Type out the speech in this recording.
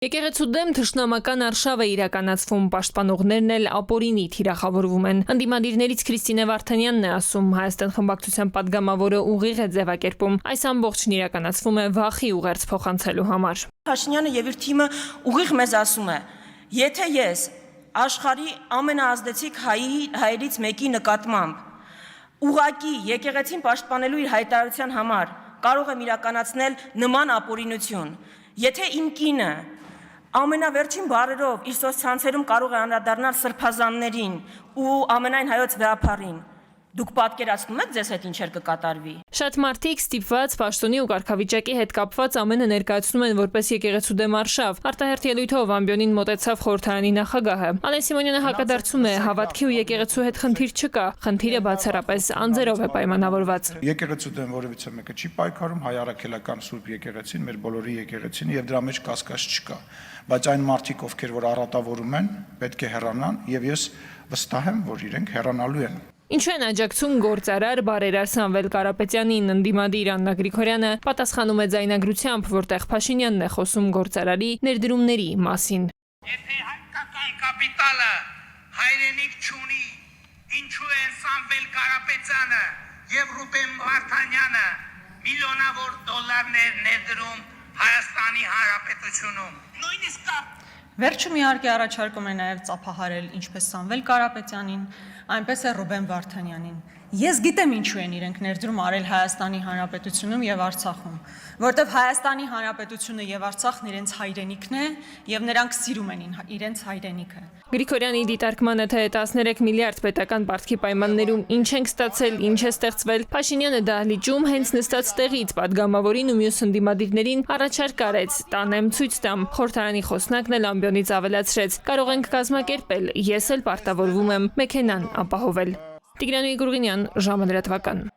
Եկեղեցու դեմ թշնամական արշավ է իրականացվում, պաշտպանողներն էլ ապօրինի թիրախավորվում են։ Ընդդիմադիրներից Քրիստինե Վարդանյանն է ասում, Հայաստան խմբակցության պատգամավորը ուղիղ է ձևակերպում։ Այս ամբողջն իրականացվում է վախի ուղերձ փոխանցելու համար։ Փաշինյանը եւ իր թիմը ուղիղ մեզ ասում է. եթե ես աշխարհի ամենաազդեցիկ հայերից մեկի նկատմամբ ուղակի եկեղեցին պաշտպանելու իր հայտարարության համար կարող եմ իրականացնել նման ապօրինություն, եթե իմ կինը ամենավերջին բառերով իր սոցցանցերում կարող է անդրադառնալ սրբազաններին ու ամենայն հայոց վեհապարին, դուք պատկերացնում եք ձեզ հետ ինչեր կկատարվի։ Շատ մարդիկ ստիպված պաշտոնի ու կարգավիճակի հետ կապված ամենը ներկայացնում են որպես եկեղեցու դեմ արշավ։ Արտահերթ ելույթով ամբիոնին մոտեցավ խորհրդարանի նախագահը։ Ալեն Սիմոնյանը հակադարձում է, հավատքի ու եկեղեցու հետ խնդիր չկա, խնդիրը բացառապես անձերով է պայմանավորված։ Եկեղեցու դեմ որևիցե մեկը չի պայքարում, հայ առաքելական սուրբ եկեղեցին, մեր բոլորի եկեղեցին եւ դրա մեջ կասկած չկա։ Բայց այն մարդիկ, ովքեր որ առատավորում են, պետք է հեռանան եւ ես վստահ եմ, որ իրենք հեռանալու են։ Ինչու են աջակցում գործարար բարերար Սամվել Կարապետյանին, ընդդիմադիր Աննա Գրիգորյանը պատասխանում է ձայնագրությամբ, որտեղ Փաշինյանն է խոսում գործարարի ներդրումների մասին։ Եթե հայկական կապիտալը հայրենիք չունի, ինչու են Սամվել Կարապետյանը եւ Ռուբեն Վարդանյանը միլիոնավոր դոլարներ ներդրում Հայաստանի Հանրապետությունում։ Նույնիսկ Վերջում իհարկե առաջարկում է նաև ծափահարել ինչպես Սամվել Կարապետյանին, այնպես է Ռուբեն Վարդանյանին։ Ես գիտեմ ինչու են իրենք ներդրում արել Հայաստանի Հանրապետությունում եւ Արցախում, որտեղ Հայաստանի Հանրապետությունը եւ Արցախն իրենց հայրենիքն է եւ նրանք սիրում են իրենց հայրենիքը։ Գրիգորյանի դիտարկմանը թե 13 միլիարդ պետական պարտքի պայմաններում ինչ ենք ստացել, ինչ է ստեղծվել, Փաշինյանը դահլիճում հենց նստած տեղից պատգամավորին ու մյուս ընդդիմադիրներին առաջարկ արեց, տանեմ ցույց տամ։ Խորհրդարանի խոսնակն էլ ամբիոնից ավելացրեց. կարող ենք կազմակերպել, ես էլ պարտավորվում եմ մեքենան ապահովել։ Տիգրան Գուրգինյան, ժամը լրատվական։